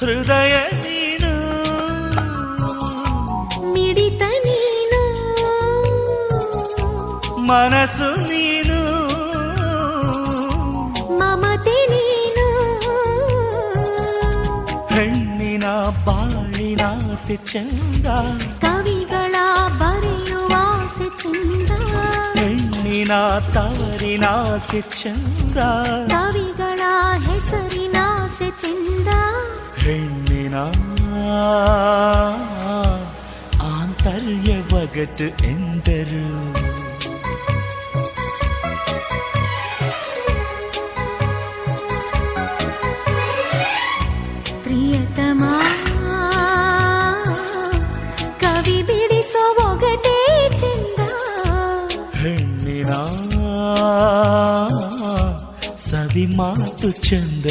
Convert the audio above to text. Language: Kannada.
ಹೃದಯ ನೀನು, ಮಿಡಿತ ನೀನು, ಮನಸ್ಸು ನೀನು, ಮಮತೆ ನೀನು. ಹೆಣ್ಣಿನ ಬಾಳಿನಾಸೆ ಚಂದ, ಕವಿಗಳ ಬರೆಯುವಾಸೆ ಚಂದ. ಹೆಣ್ಣಿನ ತವರಿನಾಸೆ ಚಂದ, ಕವಿಗಳ ಹೆಸರಿನಾಸೆ ಚಂದ. ಹೆಣ್ಣಿನ ಆಂತರ್ಯ ಒಗಟು ಎಂದರು. ಪ್ರಿಯತಮ ಕವಿ ಬಿಡಿಸೋ ಒಗಟೇ ಚಂದ. ಹೆಣ್ಣಿನ ಸವಿ ಮಾತು ಚಂದ.